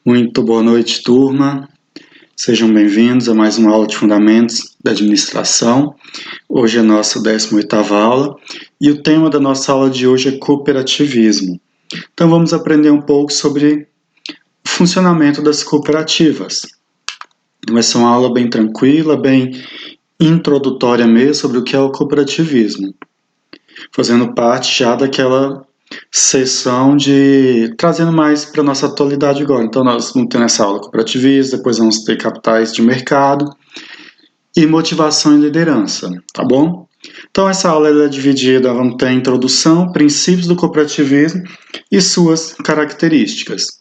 Muito boa noite, turma. Sejam bem-vindos a mais uma aula de Fundamentos da Administração. Hoje é a nossa 18ª aula e o tema da nossa aula de hoje é cooperativismo. Então vamos aprender um pouco sobre o funcionamento das cooperativas. Vai ser uma aula bem tranquila, bem introdutória mesmo sobre o que é o cooperativismo, fazendo parte já daquela sessão de trazendo mais para a nossa atualidade agora. Então nós vamos ter nessa aula cooperativismo, depois vamos ter capitais de mercado e motivação e liderança, tá bom? Então essa aula é dividida, vamos ter a introdução, princípios do cooperativismo e suas características.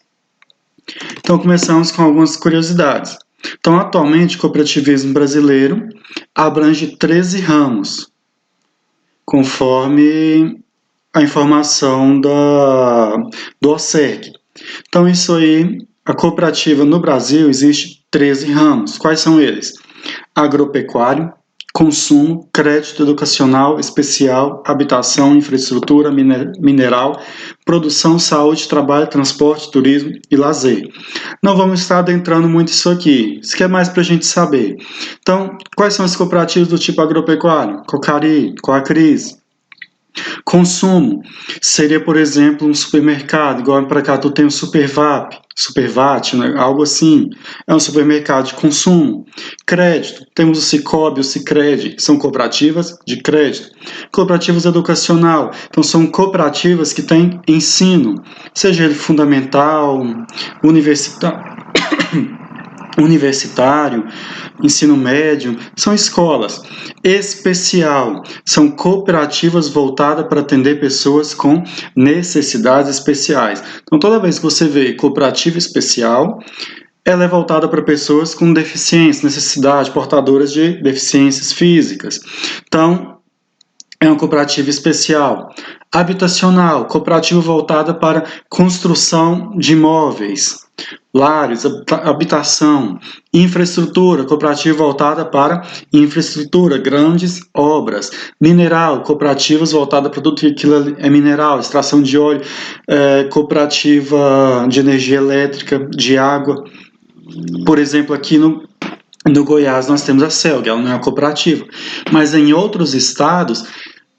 Então começamos com algumas curiosidades. Então atualmente o cooperativismo brasileiro abrange 13 ramos, conforme a informação do OCERC. Então, isso aí, a cooperativa no Brasil existe 13 ramos. Quais são eles? Agropecuário, consumo, crédito educacional, especial, habitação, infraestrutura, mineral, produção, saúde, trabalho, transporte, turismo e lazer. Não vamos estar adentrando muito isso aqui. Isso aqui é mais para a gente saber. Então, quais são as cooperativas do tipo agropecuário? Cocari, Coacris. Consumo seria, por exemplo, um supermercado, igual para cá tu tem o Supervat, né? Algo assim, é um supermercado de consumo. Crédito, temos o Sicob, o Sicredi, são cooperativas de crédito. Cooperativas educacional, então são cooperativas que têm ensino, seja ele fundamental, universitário, ensino médio, são escolas. Especial, são cooperativas voltadas para atender pessoas com necessidades especiais. Então, toda vez que você vê cooperativa especial, ela é voltada para pessoas com deficiência, necessidade, portadoras de deficiências físicas. Então, é uma cooperativa especial. Habitacional, cooperativa voltada para construção de imóveis, lares, habitação. Infraestrutura, cooperativa voltada para infraestrutura, grandes obras. Mineral, cooperativas voltadas para tudo que é mineral, extração de óleo, cooperativa de energia elétrica, de água. Por exemplo, aqui no Goiás nós temos a CELG, ela não é uma cooperativa, mas em outros estados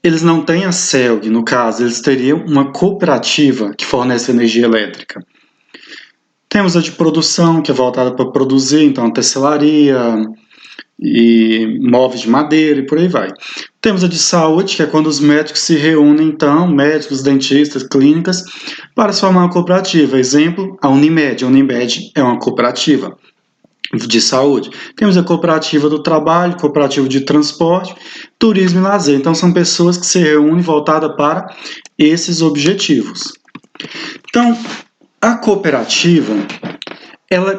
eles não têm a CELG, no caso, eles teriam uma cooperativa que fornece energia elétrica. Temos a de produção, que é voltada para produzir, então a tecelaria e móveis de madeira e por aí vai. Temos a de saúde, que é quando os médicos se reúnem, então, médicos, dentistas, clínicas, para se formar uma cooperativa. Exemplo, a Unimed. A Unimed é uma cooperativa de saúde. Temos a cooperativa do trabalho, cooperativa de transporte, turismo e lazer. Então, são pessoas que se reúnem voltadas para esses objetivos. Então, a cooperativa,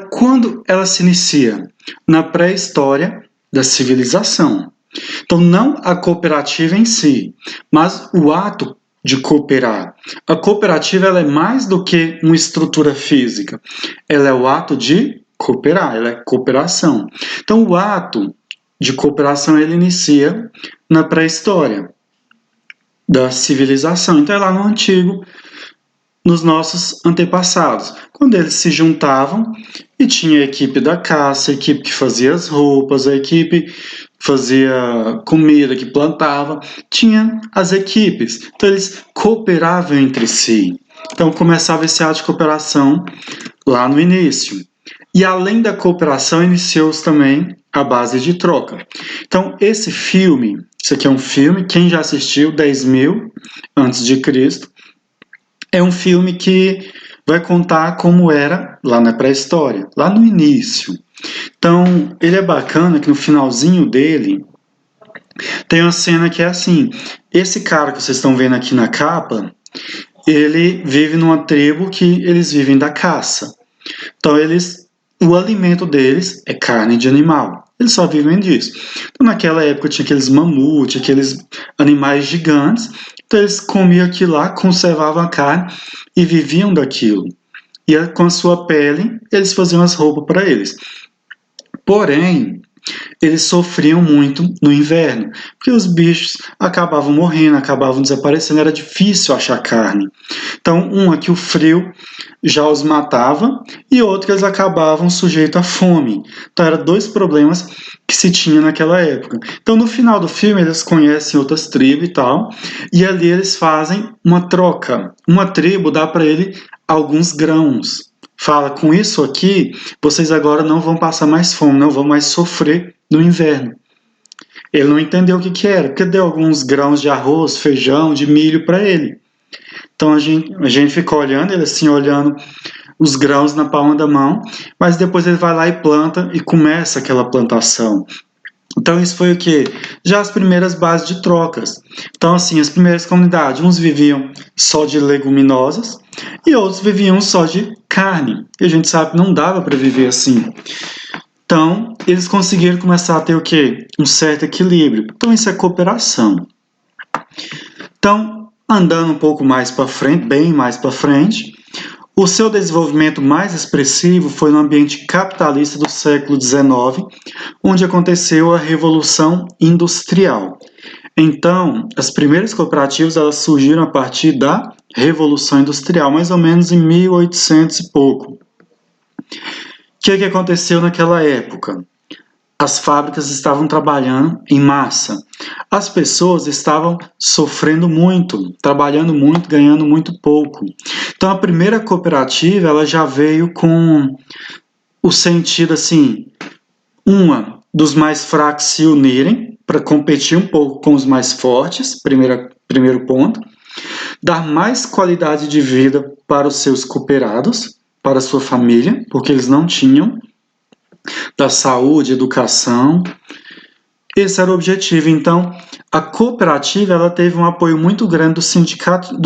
quando ela se inicia? Na pré-história da civilização. Então, não a cooperativa em si, mas o ato de cooperar. A cooperativa ela é mais do que uma estrutura física. Ela é o ato de cooperar, ela é cooperação. Então, o ato de cooperação ele inicia na pré-história da civilização. Então, é lá no antigo, nos nossos antepassados, quando eles se juntavam e tinha a equipe da caça, a equipe que fazia as roupas, a equipe que fazia comida, que plantava, tinha as equipes. Então, eles cooperavam entre si. Então, começava esse ato de cooperação lá no início. E além da cooperação, iniciou-se também a base de troca. Então, esse filme, isso aqui é um filme, quem já assistiu, 10.000 antes de Cristo, é um filme que vai contar como era lá na pré-história, lá no início. Então, ele é bacana que no finalzinho dele tem uma cena que é assim, esse cara que vocês estão vendo aqui na capa, ele vive numa tribo que eles vivem da caça. Então, o alimento deles é carne de animal. Eles só vivem disso. Então, naquela época tinha aqueles mamutes, aqueles animais gigantes. Então, eles comiam aquilo lá, conservavam a carne e viviam daquilo. E com a sua pele, eles faziam as roupas para eles. Porém, eles sofriam muito no inverno, porque os bichos acabavam morrendo, acabavam desaparecendo, era difícil achar carne. Então, que o frio já os matava e outro que eles acabavam sujeitos à fome. Então, eram dois problemas que se tinha naquela época. Então, no final do filme, eles conhecem outras tribos e tal, e ali eles fazem uma troca. Uma tribo dá para ele alguns grãos. Fala, com isso aqui, vocês agora não vão passar mais fome, não vão mais sofrer no inverno. Ele não entendeu o que era, porque deu alguns grãos de arroz, feijão, de milho para ele. Então a gente fica olhando, ele assim, olhando os grãos na palma da mão, mas depois ele vai lá e planta e começa aquela plantação. Então isso foi o quê? Já as primeiras bases de trocas. Então assim, as primeiras comunidades, uns viviam só de leguminosas e outros viviam só de carne. E a gente sabe que não dava para viver assim. Então, eles conseguiram começar a ter o quê? Um certo equilíbrio. Então isso é cooperação. Então, andando um pouco mais para frente, bem mais para frente, o seu desenvolvimento mais expressivo foi no ambiente capitalista do século XIX, onde aconteceu a Revolução Industrial. Então, as primeiras cooperativas elas surgiram a partir da Revolução Industrial, mais ou menos em 1800 e pouco. O que aconteceu naquela época? As fábricas estavam trabalhando em massa. As pessoas estavam sofrendo muito, trabalhando muito, ganhando muito pouco. Então a primeira cooperativa ela já veio com o sentido assim, dos mais fracos se unirem para competir um pouco com os mais fortes, primeiro ponto. Dar mais qualidade de vida para os seus cooperados, para a sua família, porque eles não tinham, da saúde, educação. Esse era o objetivo. Então, a cooperativa ela teve um apoio muito grande dos sindicatos,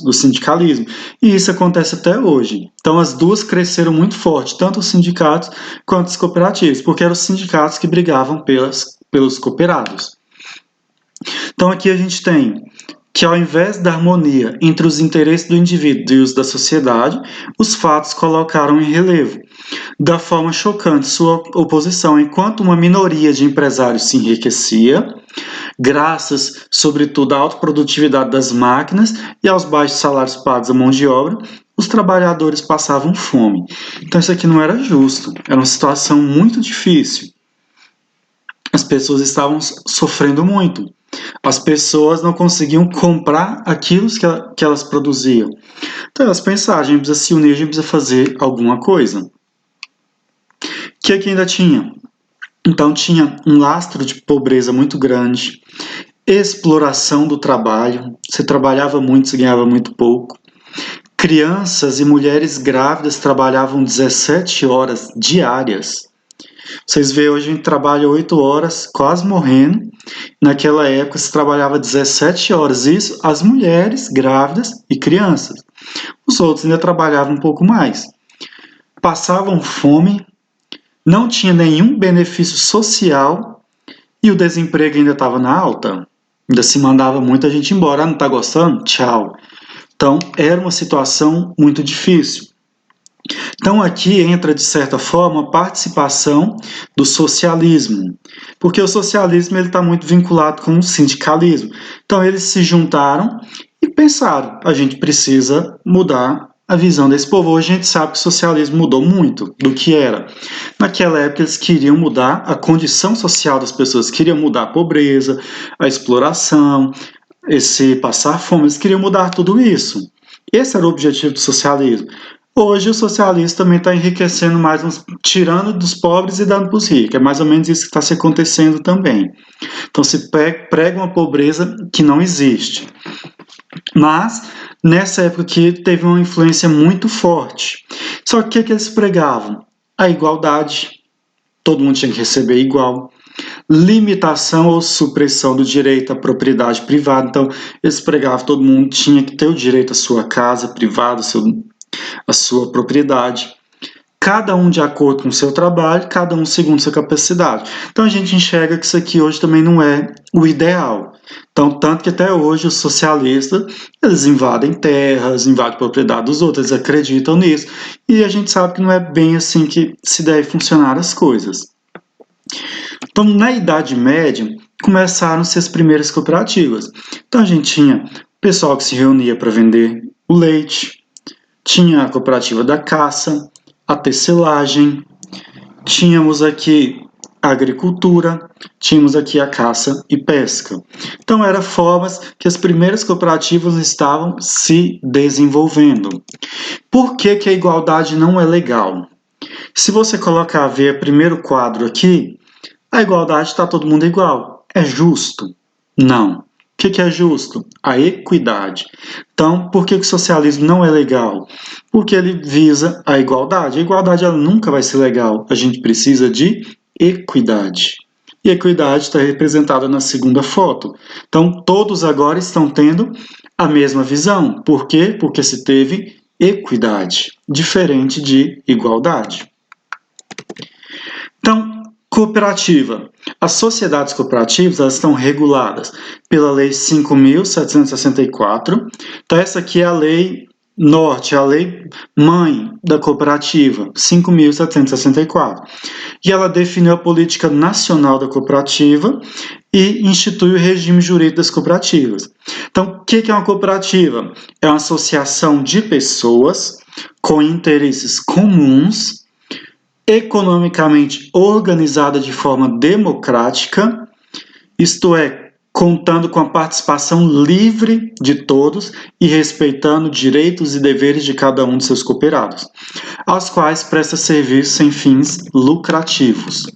do sindicalismo. E isso acontece até hoje. Então, as duas cresceram muito forte, tanto os sindicatos quanto as cooperativas, porque eram os sindicatos que brigavam pelos cooperados. Então, aqui a gente tem que ao invés da harmonia entre os interesses do indivíduo e os da sociedade, os fatos colocaram em relevo, da forma chocante, sua oposição, enquanto uma minoria de empresários se enriquecia, graças, sobretudo, à alta produtividade das máquinas e aos baixos salários pagos à mão de obra, os trabalhadores passavam fome. Então isso aqui não era justo, era uma situação muito difícil. As pessoas estavam sofrendo muito. As pessoas não conseguiam comprar aquilo que elas produziam. Então elas pensaram, a gente precisa se unir, a gente precisa fazer alguma coisa. O que ainda tinha? Então tinha um lastro de pobreza muito grande, exploração do trabalho, você trabalhava muito, você ganhava muito pouco. Crianças e mulheres grávidas trabalhavam 17 horas diárias. Vocês veem, hoje a gente trabalha 8 horas, quase morrendo. Naquela época se trabalhava 17 horas, isso as mulheres grávidas e crianças. Os outros ainda trabalhavam um pouco mais. Passavam fome, não tinha nenhum benefício social e o desemprego ainda estava na alta. Ainda se mandava muita gente embora. Não está gostando? Tchau. Então, era uma situação muito difícil. Então, aqui entra, de certa forma, a participação do socialismo, porque o socialismo está muito vinculado com o sindicalismo. Então, eles se juntaram e pensaram, a gente precisa mudar a visão desse povo. Hoje a gente sabe que o socialismo mudou muito do que era. Naquela época eles queriam mudar a condição social das pessoas, queriam mudar a pobreza, a exploração, esse passar fome, eles queriam mudar tudo isso. Esse era o objetivo do socialismo. Hoje o socialista também está enriquecendo mais, tirando dos pobres e dando para os ricos. É mais ou menos isso que está se acontecendo também. Então se prega uma pobreza que não existe. Mas nessa época aqui teve uma influência muito forte. Só que o que eles pregavam? A igualdade. Todo mundo tinha que receber igual. Limitação ou supressão do direito à propriedade privada. Então eles pregavam que todo mundo tinha que ter o direito à sua casa privada, a sua propriedade. Cada um de acordo com o seu trabalho, cada um segundo sua capacidade. Então a gente enxerga que isso aqui hoje também não é o ideal. Então, tanto que até hoje os socialistas, eles invadem terras, invadem propriedade dos outros, eles acreditam nisso. E a gente sabe que não é bem assim que se deve funcionar as coisas. Então, na Idade Média, começaram-se as primeiras cooperativas. Então, a gente tinha pessoal que se reunia para vender o leite, tinha a cooperativa da caça, a tecelagem, tínhamos aqui a agricultura, tínhamos aqui a caça e pesca. Então, eram formas que as primeiras cooperativas estavam se desenvolvendo. Por que que a igualdade não é legal? Se você colocar a ver o primeiro quadro aqui, a igualdade está todo mundo igual. É justo? Não. O que é justo? A equidade. Então, por que o socialismo não é legal? Porque ele visa a igualdade. A igualdade ela nunca vai ser legal. A gente precisa de equidade. E a equidade está representada na segunda foto. Então, todos agora estão tendo a mesma visão. Por quê? Porque se teve equidade, diferente de igualdade. Então, cooperativa. As sociedades cooperativas elas estão reguladas pela Lei 5.764. Então, essa aqui é a lei norte, a lei mãe da cooperativa, 5.764. E ela definiu a política nacional da cooperativa e institui o regime jurídico das cooperativas. Então, o que é uma cooperativa? É uma associação de pessoas com interesses comuns, economicamente organizada de forma democrática, isto é, contando com a participação livre de todos e respeitando direitos e deveres de cada um de seus cooperados, aos quais presta serviço sem fins lucrativos.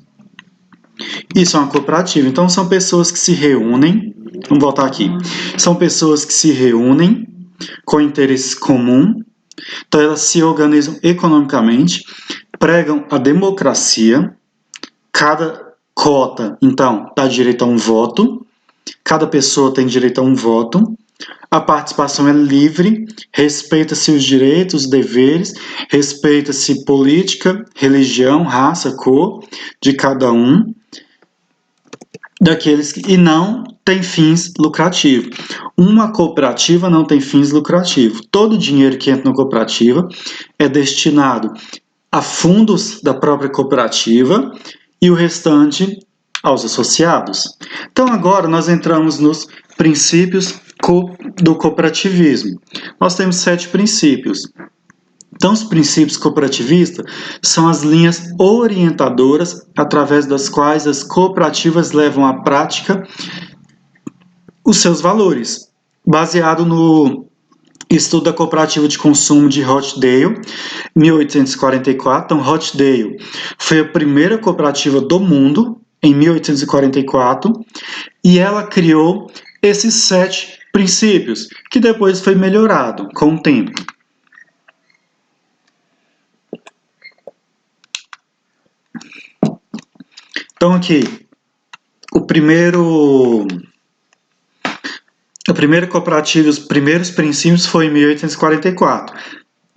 Isso é uma cooperativa. Então, são pessoas que se reúnem, vamos voltar aqui, são pessoas que se reúnem com interesse comum, então elas se organizam economicamente, pregam a democracia, cada cota, então, dá direito a um voto, cada pessoa tem direito a um voto, a participação é livre, respeita-se os direitos, os deveres, respeita-se política, religião, raça, cor de cada um, daqueles que, e não tem fins lucrativos. Uma cooperativa não tem fins lucrativos. Todo o dinheiro que entra na cooperativa é destinado a fundos da própria cooperativa e o restante aos associados. Então agora nós entramos nos princípios do cooperativismo. Nós temos 7 princípios. Então os princípios cooperativistas são as linhas orientadoras através das quais as cooperativas levam à prática os seus valores, baseado no estudo da cooperativa de consumo de Rochdale, 1844. Então, Rochdale foi a primeira cooperativa do mundo, em 1844, e ela criou esses 7 princípios, que depois foi melhorado com o tempo. Então, aqui, a primeira cooperativa, os primeiros princípios foi em 1844.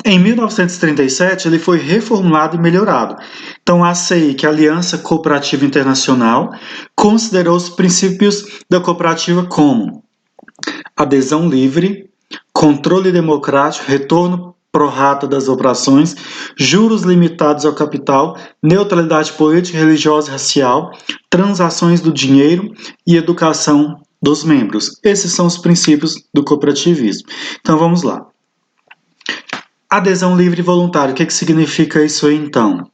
Em 1937, ele foi reformulado e melhorado. Então, a ACI, que é a Aliança Cooperativa Internacional, considerou os princípios da cooperativa como adesão livre, controle democrático, retorno pro rata das operações, juros limitados ao capital, neutralidade política, religiosa e racial, transações do dinheiro e educação dos membros. Esses são os princípios do cooperativismo. Então vamos lá. Adesão livre e voluntária. O que significa isso aí então?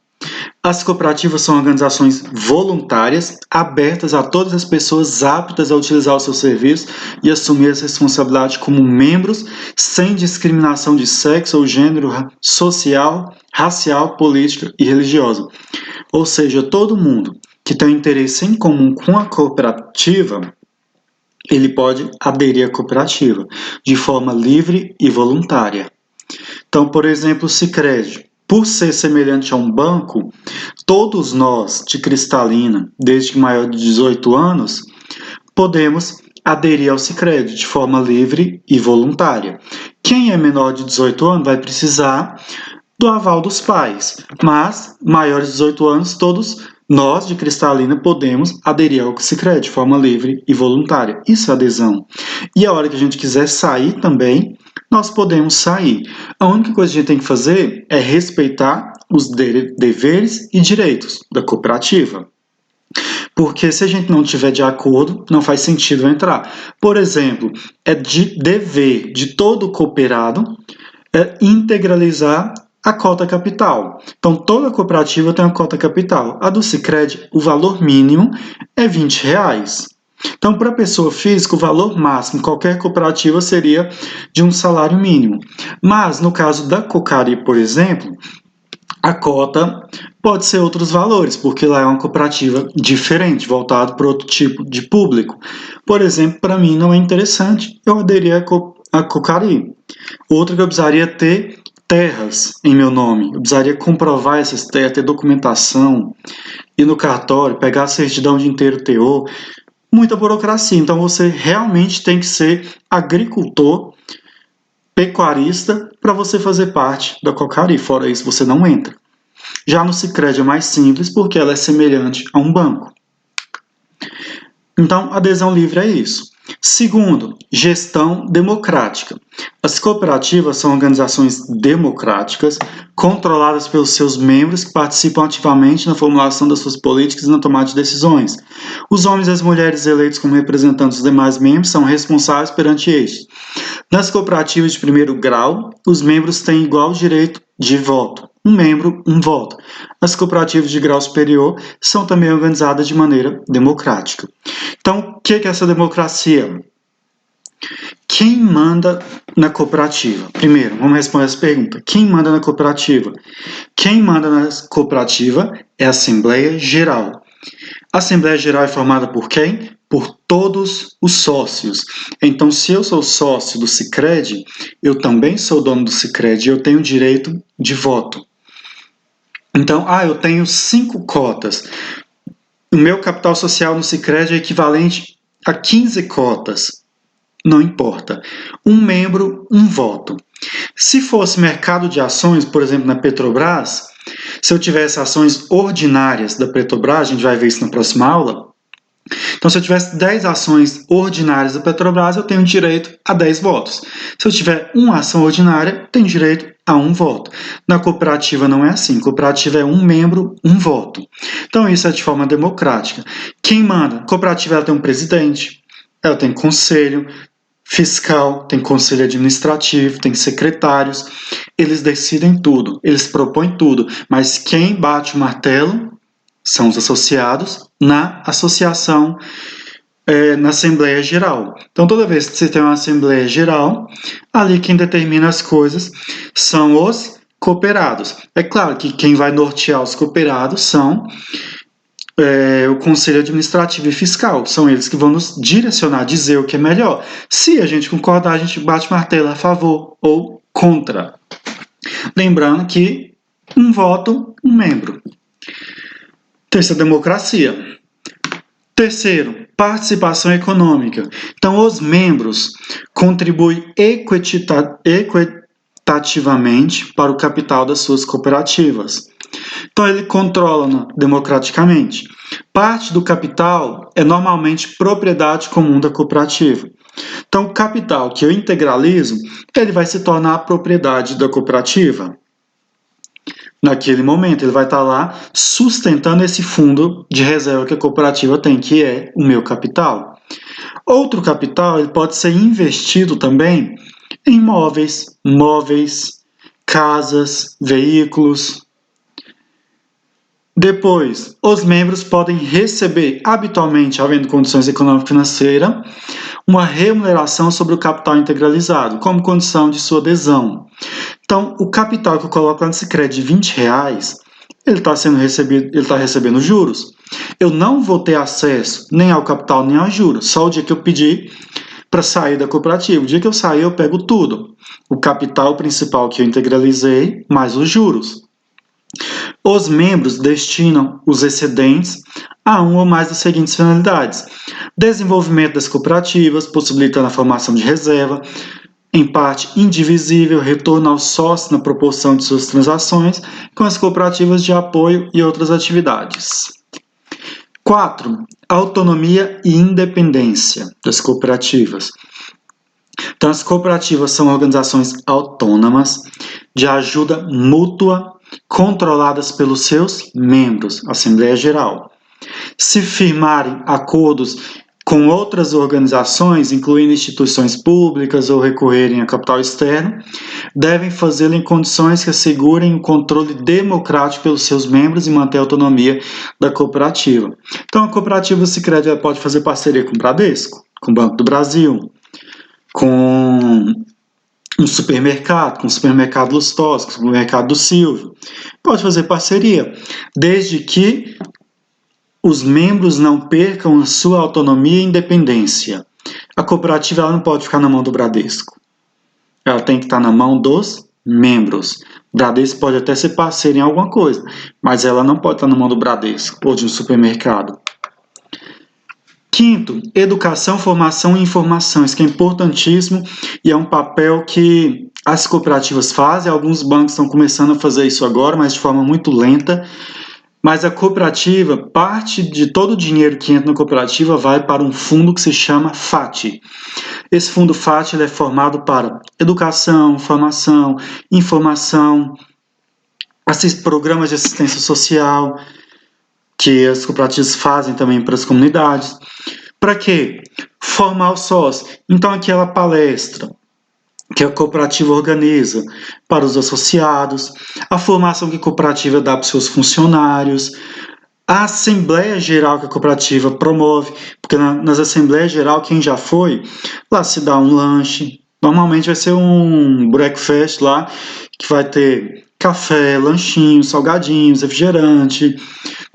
As cooperativas são organizações voluntárias, abertas a todas as pessoas aptas a utilizar o seu serviço e assumir as responsabilidades como membros, sem discriminação de sexo ou gênero, social, racial, política e religiosa. Ou seja, todo mundo que tem um interesse em comum com a cooperativa, ele pode aderir à cooperativa de forma livre e voluntária. Então, por exemplo, o Sicredi, por ser semelhante a um banco, todos nós de Cristalina, desde maior de 18 anos, podemos aderir ao Sicredi de forma livre e voluntária. Quem é menor de 18 anos vai precisar do aval dos pais, mas maiores de 18 anos, todos nós de Cristalina podemos aderir ao Sicredi de forma livre e voluntária. Isso é adesão. E a hora que a gente quiser sair também, nós podemos sair. A única coisa que a gente tem que fazer é respeitar os deveres e direitos da cooperativa. Porque se a gente não tiver de acordo, não faz sentido entrar. Por exemplo, é de dever de todo cooperado integralizar a cota capital. Então, toda cooperativa tem uma cota capital. A do Sicredi, o valor mínimo é R$ 20. Então, para a pessoa física, o valor máximo em qualquer cooperativa seria de um salário mínimo. Mas, no caso da Cocari, por exemplo, a cota pode ser outros valores, porque lá é uma cooperativa diferente, voltada para outro tipo de público. Por exemplo, para mim não é interessante, eu aderi a Cocari. Outra que eu precisaria ter terras em meu nome, eu precisaria comprovar essas terras, ter documentação, ir no cartório, pegar a certidão de inteiro teor, muita burocracia. Então você realmente tem que ser agricultor, pecuarista, para você fazer parte da Cocari. Fora isso, você não entra. Já no Sicredi é mais simples, porque ela é semelhante a um banco. Então, adesão livre é isso. Segundo, gestão democrática. As cooperativas são organizações democráticas, controladas pelos seus membros que participam ativamente na formulação das suas políticas e na tomada de decisões. Os homens e as mulheres eleitos como representantes dos demais membros são responsáveis perante estes. Nas cooperativas de primeiro grau, os membros têm igual direito de voto. Um membro, um voto. As cooperativas de grau superior são também organizadas de maneira democrática. Então, o que é essa democracia? Quem manda na cooperativa? Primeiro, vamos responder essa pergunta. Quem manda na cooperativa? Quem manda na cooperativa é a Assembleia Geral. A Assembleia Geral é formada por quem? Por todos os sócios. Então, se eu sou sócio do Sicredi, eu também sou dono do Sicredi e eu tenho direito de voto. Então, eu tenho 5 cotas. O meu capital social no Sicredi é equivalente a 15 cotas. Não importa. Um membro, um voto. Se fosse mercado de ações, por exemplo, na Petrobras, se eu tivesse ações ordinárias da Petrobras, a gente vai ver isso na próxima aula. Então, se eu tivesse 10 ações ordinárias da Petrobras, eu tenho direito a 10 votos. Se eu tiver uma ação ordinária, tenho direito a um voto. Na cooperativa não é assim. Cooperativa é um membro, um voto. Então, isso é de forma democrática. Quem manda? A cooperativa ela tem um presidente, ela tem conselho fiscal, tem conselho administrativo, tem secretários. Eles decidem tudo, eles propõem tudo. Mas quem bate o martelo são os associados na associação, na Assembleia Geral. Então, toda vez que você tem uma Assembleia Geral, ali quem determina as coisas são os cooperados. É claro que quem vai nortear os cooperados são o Conselho Administrativo e Fiscal. São eles que vão nos direcionar, dizer o que é melhor. Se a gente concordar, a gente bate martelo a favor ou contra. Lembrando que um voto, um membro. Terceira, democracia. Terceiro, participação econômica. Então, os membros contribuem equitativamente para o capital das suas cooperativas. Então, ele controla democraticamente. Parte do capital é normalmente propriedade comum da cooperativa. Então, o capital que eu integralizo, ele vai se tornar propriedade da cooperativa. Naquele momento, ele vai estar lá sustentando esse fundo de reserva que a cooperativa tem, que é o meu capital. Outro capital ele pode ser investido também em móveis, casas, veículos. Depois, os membros podem receber, habitualmente, havendo condições econômico-financeiras, uma remuneração sobre o capital integralizado, como condição de sua adesão. Então, o capital que eu coloco lá no Sicredi de R$20, ele está recebendo juros. Eu não vou ter acesso nem ao capital nem aos juros, só o dia que eu pedir para sair da cooperativa. O dia que eu sair, eu pego tudo. O capital principal que eu integralizei, mais os juros. Os membros destinam os excedentes a uma ou mais das seguintes finalidades: desenvolvimento das cooperativas, possibilitando a formação de reserva, em parte indivisível, retorno ao sócio na proporção de suas transações com as cooperativas de apoio e outras atividades. 4. Autonomia e independência das cooperativas. Então, as cooperativas são organizações autônomas de ajuda mútua, controladas pelos seus membros, Assembleia Geral. Se firmarem acordos com outras organizações, incluindo instituições públicas ou recorrerem a capital externo, devem fazê-lo em condições que assegurem o controle democrático pelos seus membros e manter a autonomia da cooperativa. Então, a cooperativa Sicredi pode fazer parceria com o Bradesco, com o Banco do Brasil, com um supermercado, com o supermercado Lustosa, com o supermercado do Silvio. Pode fazer parceria, desde que os membros não percam a sua autonomia e independência. A cooperativa ela não pode ficar na mão do Bradesco. Ela tem que estar na mão dos membros. O Bradesco pode até ser parceiro em alguma coisa, mas ela não pode estar na mão do Bradesco ou de um supermercado. Quinto, educação, formação e informação. Isso que é importantíssimo e é um papel que as cooperativas fazem. Alguns bancos estão começando a fazer isso agora, mas de forma muito lenta. Mas a cooperativa, parte de todo o dinheiro que entra na cooperativa vai para um fundo que se chama FAT. Esse fundo FAT ele é formado para educação, formação, informação, programas de assistência social, que as cooperativas fazem também para as comunidades. Para quê? Formar o sócio. Então, aquela palestra que a cooperativa organiza para os associados, a formação que a cooperativa dá para os seus funcionários, a Assembleia Geral que a cooperativa promove, porque nas Assembleias Geral, quem já foi, lá se dá um lanche, normalmente vai ser um breakfast lá, que vai ter café, lanchinhos, salgadinhos, refrigerante,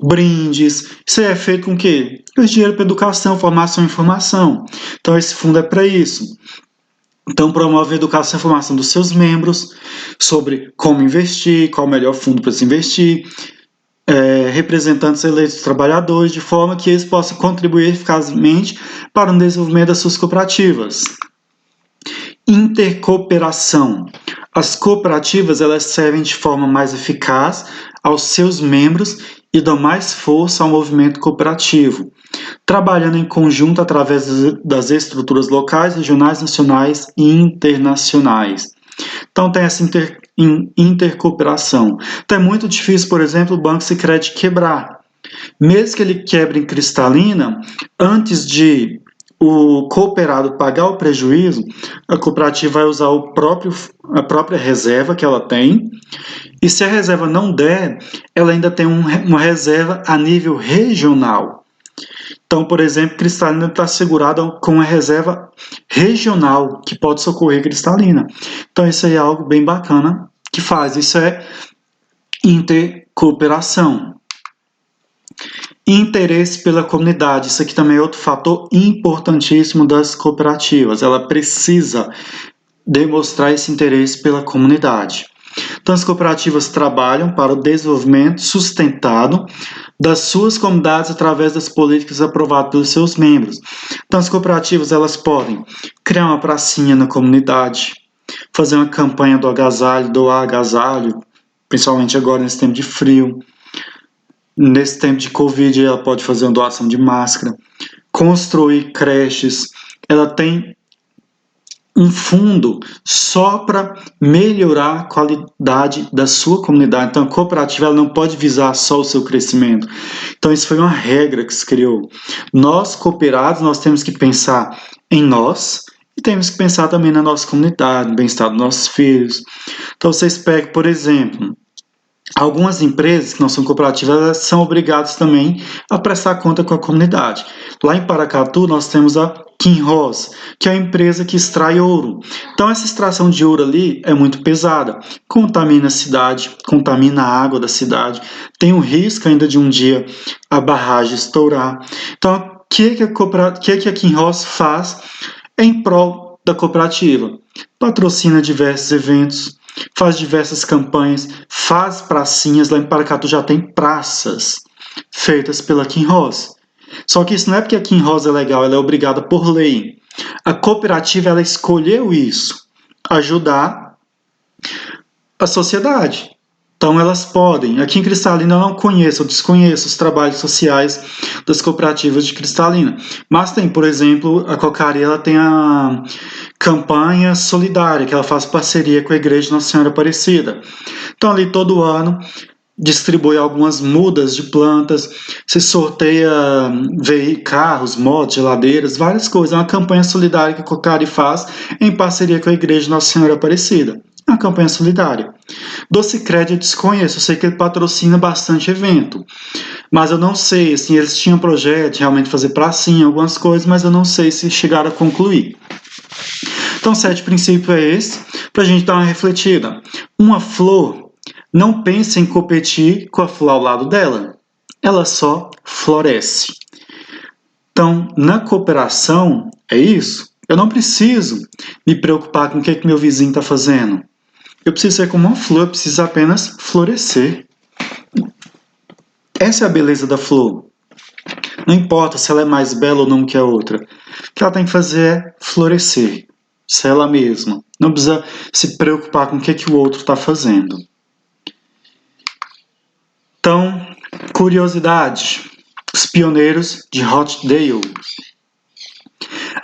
brindes. Isso aí é feito com o quê? Com dinheiro para educação, formação e informação. Então esse fundo é para isso. Então, promove a educação e informação dos seus membros sobre como investir, qual o melhor fundo para se investir, representantes eleitos dos trabalhadores, de forma que eles possam contribuir eficazmente para o desenvolvimento das suas cooperativas. Intercooperação. As cooperativas elas servem de forma mais eficaz aos seus membros e dão mais força ao movimento cooperativo, trabalhando em conjunto através das estruturas locais, regionais, nacionais e internacionais. Então tem essa intercooperação. Então é muito difícil, por exemplo, o Banco Sicredi quebrar. Mesmo que ele quebre em Cristalina, antes de o cooperado pagar o prejuízo, a cooperativa vai usar a própria reserva que ela tem, e se a reserva não der, ela ainda tem uma reserva a nível regional. Então, por exemplo, Cristalina está segurada com uma reserva regional que pode socorrer Cristalina. Então, isso aí é algo bem bacana que faz. Isso é intercooperação. Interesse pela comunidade. Isso aqui também é outro fator importantíssimo das cooperativas. Ela precisa demonstrar esse interesse pela comunidade. Então, as cooperativas trabalham para o desenvolvimento sustentado das suas comunidades através das políticas aprovadas pelos seus membros. Então, as cooperativas elas podem criar uma pracinha na comunidade, fazer uma campanha do agasalho, doar agasalho, principalmente agora nesse tempo de frio. Nesse tempo de Covid, ela pode fazer uma doação de máscara, construir creches. Ela tem um fundo só para melhorar a qualidade da sua comunidade. Então, a cooperativa ela não pode visar só o seu crescimento. Então, isso foi uma regra que se criou. Nós, cooperados, nós temos que pensar em nós e temos que pensar também na nossa comunidade, no bem-estar dos nossos filhos. Então, vocês pegam, por exemplo, algumas empresas que não são cooperativas, elas são obrigadas também a prestar conta com a comunidade. Lá em Paracatu, nós temos a Kinross, que é uma empresa que extrai ouro. Então, essa extração de ouro ali é muito pesada, contamina a cidade, contamina a água da cidade, tem o risco ainda de um dia a barragem estourar. Então, o que a Kinross faz em prol da cooperativa? Patrocina diversos eventos, faz diversas campanhas, faz pracinhas. Lá em Paracatu já tem praças feitas pela Kinross. Só que isso não é porque a Kinross é legal, ela é obrigada por lei. A cooperativa ela escolheu isso, ajudar a sociedade. Então elas podem. Aqui em Cristalina eu não conheço, eu desconheço os trabalhos sociais das cooperativas de Cristalina. Mas tem, por exemplo, a Cocaria ela tem a campanha solidária, que ela faz parceria com a Igreja Nossa Senhora Aparecida. Então ali todo ano distribui algumas mudas de plantas, se sorteia carros, motos, geladeiras, várias coisas. É uma campanha solidária que a Cocari faz em parceria com a Igreja Nossa Senhora Aparecida. É uma campanha solidária. Do Sicredi eu desconheço, eu sei que ele patrocina bastante evento, mas eu não sei, assim, eles tinham projeto de realmente fazer pracinha, algumas coisas, mas eu não sei se chegaram a concluir. Então, o 7º princípio é esse, para a gente dar uma refletida. Uma flor não pensa em competir com a flor ao lado dela, ela só floresce. Então, na cooperação, é isso. Eu não preciso me preocupar com o que meu vizinho está fazendo. Eu preciso ser como uma flor, eu preciso apenas florescer. Essa é a beleza da flor. Não importa se ela é mais bela ou não que a outra. O que ela tem que fazer é florescer. Ser ela mesma. Não precisa se preocupar com o que o outro está fazendo. Então, curiosidade. Os pioneiros de Rochdale.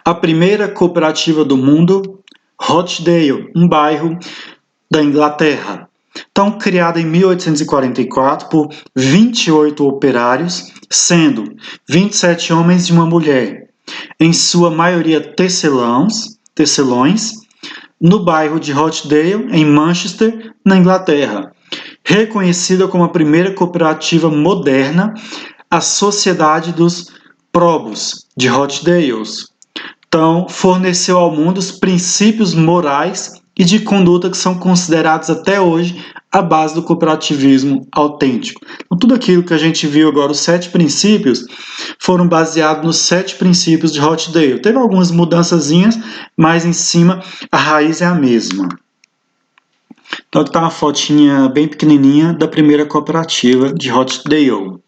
A primeira cooperativa do mundo, Rochdale, um bairro da Inglaterra. Então, criada em 1844 por 28 operários, sendo 27 homens e uma mulher, em sua maioria tecelões, no bairro de Rochdale, em Manchester, na Inglaterra. Reconhecida como a primeira cooperativa moderna, a Sociedade dos Probos de Rochdale. Então, forneceu ao mundo os princípios morais e de conduta que são considerados até hoje a base do cooperativismo autêntico. Então, tudo aquilo que a gente viu agora, os 7 princípios, foram baseados nos 7 princípios de Rochdale. Teve algumas mudançazinhas, mas em cima a raiz é a mesma. Então aqui está uma fotinha bem pequenininha da primeira cooperativa de Rochdale.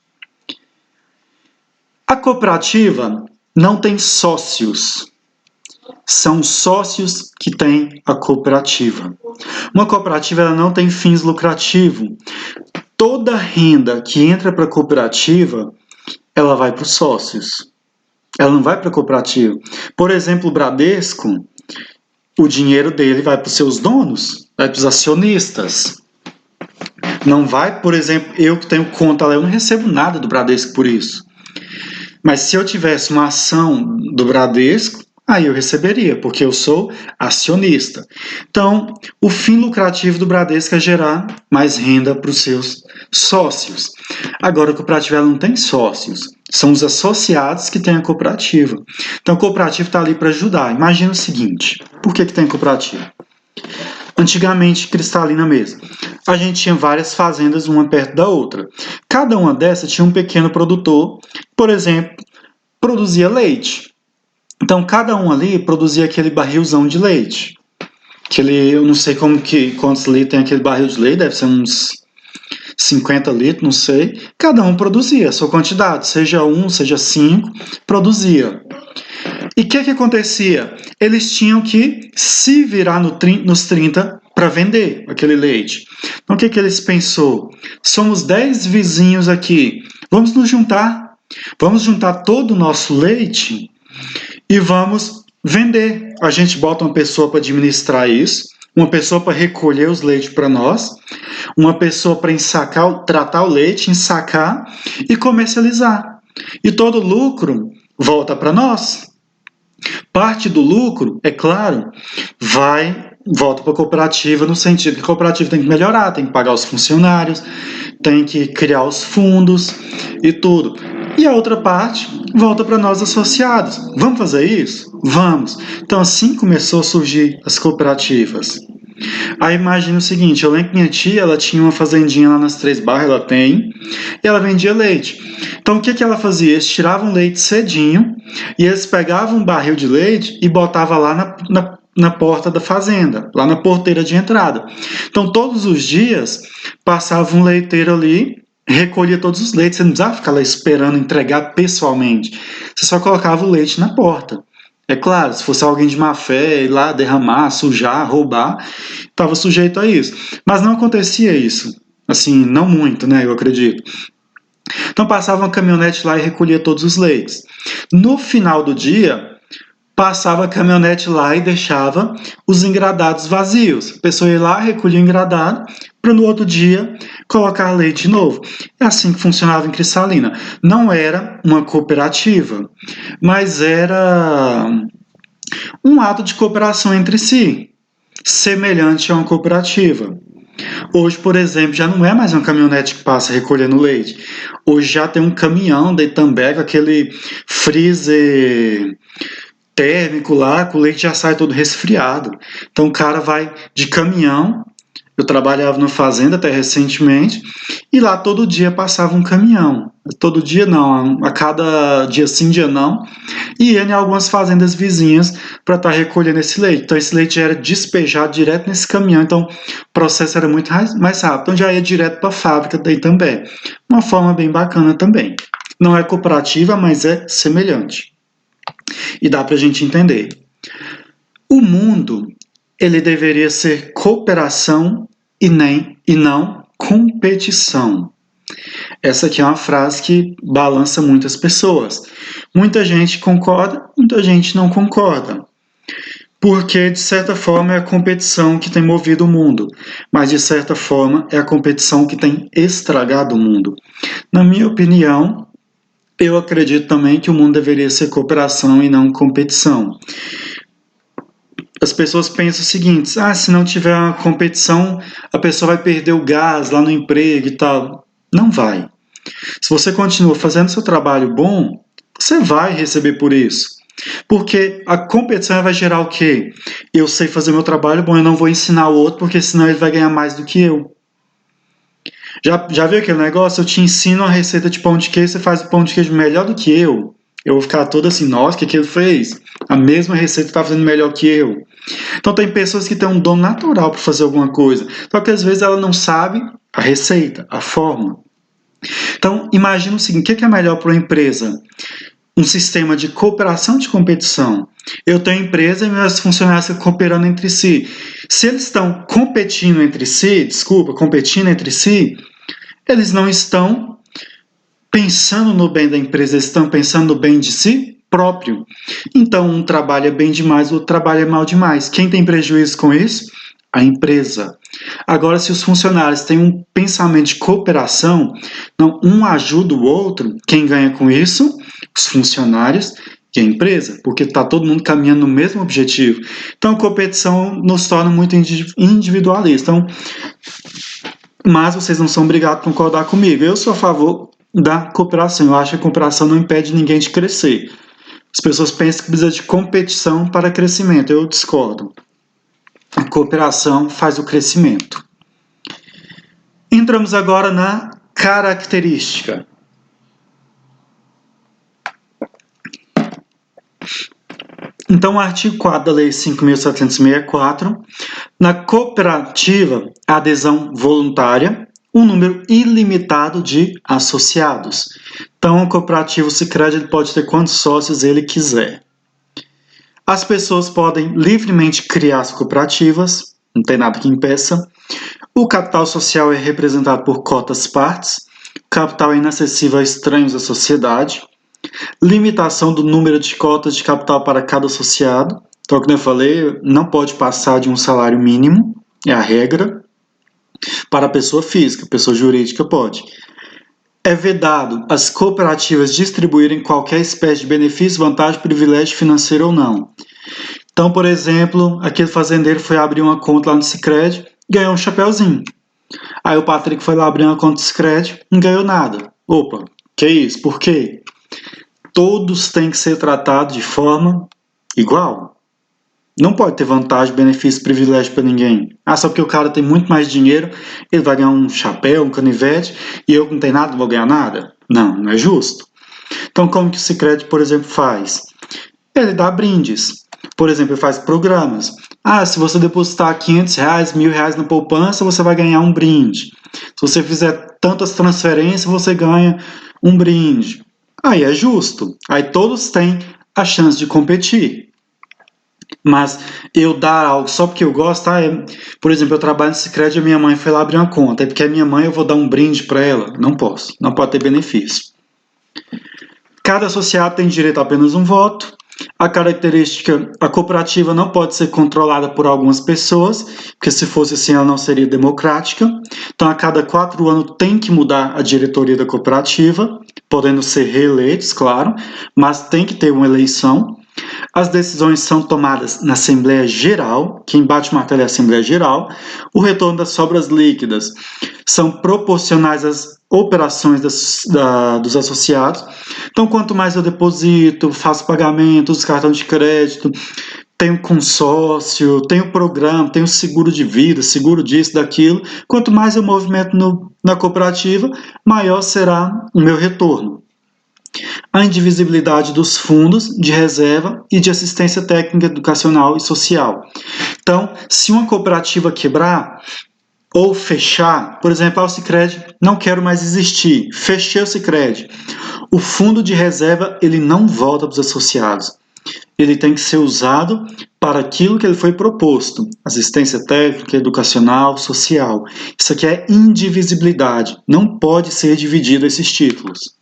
A cooperativa não tem sócios. São sócios que têm a cooperativa. Uma cooperativa ela não tem fins lucrativos. Toda renda que entra para a cooperativa, ela vai para os sócios. Ela não vai para a cooperativa. Por exemplo, o Bradesco, o dinheiro dele vai para os seus donos, vai para os acionistas. Não vai, por exemplo, eu que tenho conta lá, eu não recebo nada do Bradesco por isso. Mas se eu tivesse uma ação do Bradesco, aí eu receberia, porque eu sou acionista. Então, o fim lucrativo do Bradesco é gerar mais renda para os seus sócios. Agora, a cooperativa ela não tem sócios, são os associados que têm a cooperativa. Então, a cooperativa está ali para ajudar. Imagina o seguinte, por que tem cooperativa? Antigamente, cristalina mesmo. A gente tinha várias fazendas, uma perto da outra. Cada uma dessas tinha um pequeno produtor, por exemplo, produzia leite. Então, cada um ali produzia aquele barrilzão de leite. Eu não sei quantos litros tem aquele barril de leite, deve ser uns 50 litros, não sei. Cada um produzia a sua quantidade, seja 1, seja 5, produzia. E o que acontecia? Eles tinham que se virar nos 30 para vender aquele leite. Então, o que eles pensou? Somos 10 vizinhos aqui, vamos nos juntar. Vamos juntar todo o nosso leite e vamos vender. A gente bota uma pessoa para administrar isso, uma pessoa para recolher os leites para nós, uma pessoa para ensacar, tratar o leite, ensacar e comercializar. E todo o lucro volta para nós. Parte do lucro, é claro, volta para a cooperativa, no sentido que a cooperativa tem que melhorar, tem que pagar os funcionários, tem que criar os fundos e tudo. E a outra parte volta para nós associados. Vamos fazer isso? Vamos. Então assim começou a surgir as cooperativas. Aí imagina o seguinte, eu lembro que minha tia, ela tinha uma fazendinha lá nas Três Barras, ela tem, e ela vendia leite. Então o que ela fazia? Eles tiravam leite cedinho, e eles pegavam um barril de leite e botavam lá na porta da fazenda, lá na porteira de entrada. Então todos os dias passava um leiteiro ali, recolhia todos os leites, você não precisava ficar lá esperando entregar pessoalmente, você só colocava o leite na porta. É claro, se fosse alguém de má fé, ir lá derramar, sujar, roubar, estava sujeito a isso. Mas não acontecia isso. Assim, não muito, né? Eu acredito. Então passava uma caminhonete lá e recolhia todos os leites. No final do dia, passava a caminhonete lá e deixava os engradados vazios. A pessoa ia lá, recolhia o engradado, para no outro dia colocar leite de novo. É assim que funcionava em Cristalina. Não era uma cooperativa, mas era um ato de cooperação entre si, semelhante a uma cooperativa. Hoje, por exemplo, já não é mais uma caminhonete que passa recolhendo leite. Hoje já tem um caminhão da Itambé com aquele freezer térmico lá, que o leite já sai todo resfriado. Então o cara vai de caminhão. Eu trabalhava numa fazenda até recentemente, e lá todo dia passava um caminhão. Todo dia não, a cada dia sim, dia não. E ia em algumas fazendas vizinhas para estar recolhendo esse leite. Então esse leite já era despejado direto nesse caminhão, então o processo era muito mais rápido. Então já ia direto para a fábrica daí também. Uma forma bem bacana também. Não é cooperativa, mas é semelhante. E dá para a gente entender. O mundo, ele deveria ser cooperação e não competição. Essa aqui é uma frase que balança muitas pessoas. Muita gente concorda, muita gente não concorda. Porque, de certa forma, é a competição que tem movido o mundo. Mas, de certa forma, é a competição que tem estragado o mundo. Na minha opinião, eu acredito também que o mundo deveria ser cooperação e não competição. As pessoas pensam o seguinte: se não tiver uma competição, a pessoa vai perder o gás lá no emprego e tal. Não vai. Se você continua fazendo seu trabalho bom, você vai receber por isso. Porque a competição vai gerar o quê? Eu sei fazer meu trabalho bom, eu não vou ensinar o outro, porque senão ele vai ganhar mais do que eu. Já viu aquele negócio? Eu te ensino a receita de pão de queijo, você faz o pão de queijo melhor do que eu. Eu vou ficar todo assim: nossa, o que ele fez? A mesma receita está fazendo melhor que eu. Então tem pessoas que têm um dom natural para fazer alguma coisa, só que às vezes ela não sabe a receita, a forma. Então imagina o seguinte: o que é melhor para uma empresa? Um sistema de cooperação, de competição. Eu tenho empresa e meus funcionários estão cooperando entre si. Se eles estão competindo entre si, eles não estão pensando no bem da empresa, eles estão pensando no bem de si próprio. Então, um trabalha bem demais, o outro trabalha mal demais. Quem tem prejuízo com isso? A empresa. Agora, se os funcionários têm um pensamento de cooperação, não, um ajuda o outro, quem ganha com isso? Os funcionários e a empresa, porque está todo mundo caminhando no mesmo objetivo. Então, a competição nos torna muito individualistas. Então, mas vocês não são obrigados a concordar comigo. Eu sou a favor da cooperação. Eu acho que a cooperação não impede ninguém de crescer. As pessoas pensam que precisa de competição para crescimento. Eu discordo. A cooperação faz o crescimento. Entramos agora na característica. Então, o artigo 4 da Lei 5.764, na cooperativa, adesão voluntária, um número ilimitado de associados. Então, o cooperativo Sicredi ele pode ter quantos sócios ele quiser. As pessoas podem livremente criar as cooperativas, não tem nada que impeça. O capital social é representado por cotas partes. O capital é inacessível a estranhos da sociedade. Limitação do número de cotas de capital para cada associado. Então, como eu falei, não pode passar de um salário mínimo, é a regra. Para a pessoa física, pessoa jurídica pode. É vedado as cooperativas distribuírem qualquer espécie de benefício, vantagem, privilégio financeiro ou não. Então, por exemplo, aquele fazendeiro foi abrir uma conta lá no Sicredi e ganhou um chapéuzinho. Aí o Patrick foi lá abrir uma conta no Sicredi e não ganhou nada. Opa, que isso? Por quê? Todos têm que ser tratados de forma igual. Não pode ter vantagem, benefício, privilégio para ninguém. Só porque o cara tem muito mais dinheiro, ele vai ganhar um chapéu, um canivete, e eu que não tenho nada, não vou ganhar nada? Não, não é justo. Então, como que o Sicredi, por exemplo, faz? Ele dá brindes. Por exemplo, ele faz programas. Se você depositar R$500, R$1.000 na poupança, você vai ganhar um brinde. Se você fizer tantas transferências, você ganha um brinde. Aí é justo. Aí todos têm a chance de competir. Mas eu dar algo só porque eu gosto, por exemplo, eu trabalho no Sicredi e a minha mãe foi lá abrir uma conta, é porque a minha mãe eu vou dar um brinde para ela? Não posso, não pode ter benefício. Cada associado tem direito a apenas um voto, A característica, a cooperativa não pode ser controlada por algumas pessoas, porque se fosse assim ela não seria democrática. Então, a cada 4 anos tem que mudar a diretoria da cooperativa, podendo ser reeleitos, claro, mas tem que ter uma eleição. As decisões são tomadas na Assembleia Geral, quem bate o martelo é a Assembleia Geral. O retorno das sobras líquidas são proporcionais às operações dos associados. Então, quanto mais eu deposito, faço pagamento, uso cartão de crédito, tenho consórcio, tenho programa, tenho seguro de vida, seguro disso, daquilo, quanto mais eu movimento na cooperativa, maior será o meu retorno. A indivisibilidade dos fundos de reserva e de assistência técnica educacional e social. Então, se uma cooperativa quebrar ou fechar, por exemplo, o Sicredi não quero mais existir, fechei o Sicredi, o fundo de reserva ele não volta para os associados. Ele tem que ser usado para aquilo que ele foi proposto, assistência técnica, educacional, social. Isso aqui é indivisibilidade, não pode ser dividido esses títulos.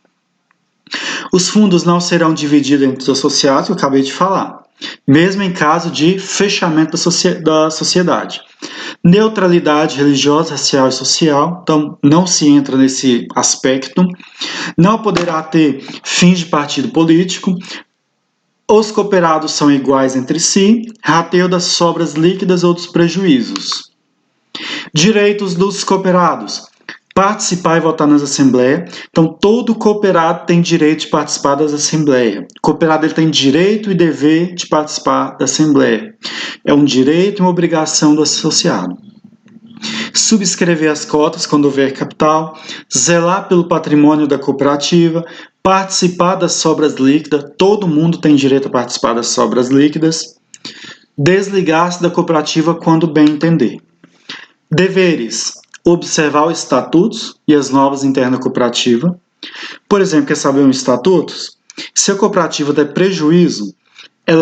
Os fundos não serão divididos entre os associados, eu acabei de falar, mesmo em caso de fechamento da sociedade. Neutralidade religiosa, racial e social, então não se entra nesse aspecto. Não poderá ter fins de partido político. Os cooperados são iguais entre si, rateio das sobras líquidas ou dos prejuízos. Direitos dos cooperados. Participar e votar nas assembleias. Então, todo cooperado tem direito de participar das assembleias. O cooperado ele tem direito e dever de participar da assembleia. É um direito e uma obrigação do associado. Subscrever as cotas quando houver capital, zelar pelo patrimônio da cooperativa, participar das sobras líquidas, todo mundo tem direito a participar das sobras líquidas, desligar-se da cooperativa quando bem entender. Deveres: observar os estatutos e as normas internas da cooperativa. Por exemplo, quer saber os estatutos? Se a cooperativa der prejuízo,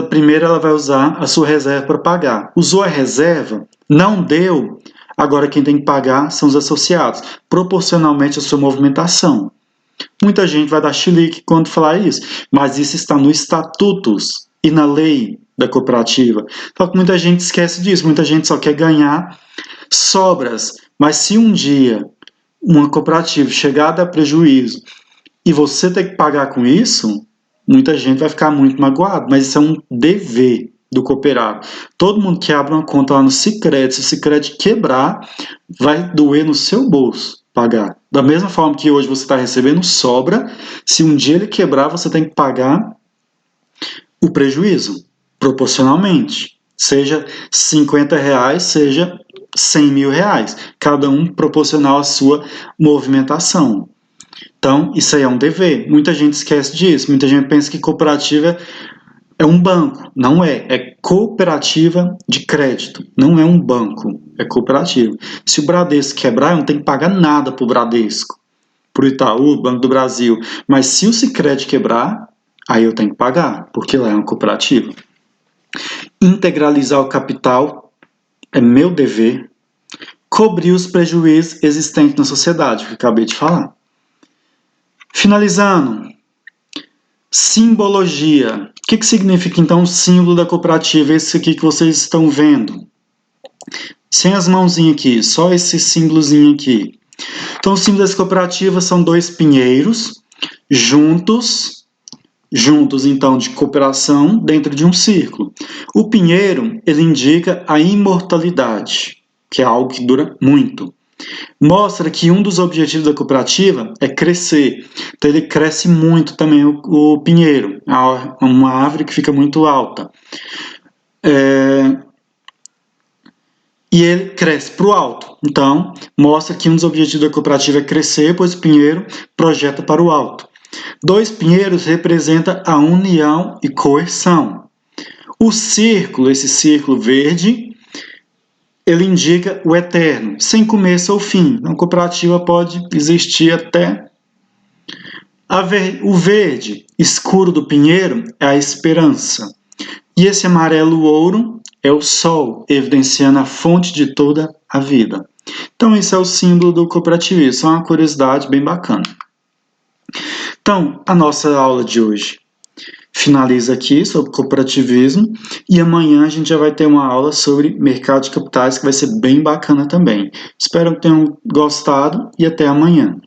primeiro ela vai usar a sua reserva para pagar. Usou a reserva, não deu, agora quem tem que pagar são os associados, proporcionalmente à sua movimentação. Muita gente vai dar chilique quando falar isso, mas isso está nos estatutos e na lei da cooperativa. Só que muita gente esquece disso, muita gente só quer ganhar sobras. Mas se um dia uma cooperativa chegar a dar prejuízo e você ter que pagar com isso, muita gente vai ficar muito magoado, mas isso é um dever do cooperado. Todo mundo que abre uma conta lá no Sicredi, se o Sicredi quebrar, vai doer no seu bolso pagar. Da mesma forma que hoje você está recebendo sobra, se um dia ele quebrar, você tem que pagar o prejuízo, proporcionalmente. Seja R$50, seja R$100 mil, cada um proporcional à sua movimentação. Então, isso aí é um dever. Muita gente esquece disso, muita gente pensa que cooperativa é um banco. Não é, é cooperativa de crédito. Não é um banco, é cooperativa. Se o Bradesco quebrar, eu não tenho que pagar nada para o Bradesco, para o Itaú, Banco do Brasil. Mas se o Sicredi quebrar, aí eu tenho que pagar, porque lá é uma cooperativa. Integralizar o capital é meu dever. Cobrir os prejuízos existentes na sociedade, que eu acabei de falar. Finalizando, simbologia. O que significa então o símbolo da cooperativa? Esse aqui que vocês estão vendo. Sem as mãozinhas aqui, só esse símbolozinho aqui. Então, os símbolos das cooperativas são 2 pinheiros juntos então de cooperação dentro de um círculo. O pinheiro, ele indica a imortalidade, que é algo que dura muito. Mostra que um dos objetivos da cooperativa é crescer. Então ele cresce muito também o pinheiro, uma árvore que fica muito alta. E ele cresce para o alto. Então, mostra que um dos objetivos da cooperativa é crescer, pois o pinheiro projeta para o alto. 2 pinheiros representam a união e coerção. O círculo, esse círculo verde, ele indica o eterno, sem começo ou fim. Uma cooperativa pode existir até... O verde escuro do pinheiro é a esperança. E esse amarelo ouro é o sol, evidenciando a fonte de toda a vida. Então, esse é o símbolo do cooperativismo. É uma curiosidade bem bacana. Então, a nossa aula de hoje. finaliza aqui sobre cooperativismo e amanhã a gente já vai ter uma aula sobre mercado de capitais que vai ser bem bacana também. Espero que tenham gostado e até amanhã.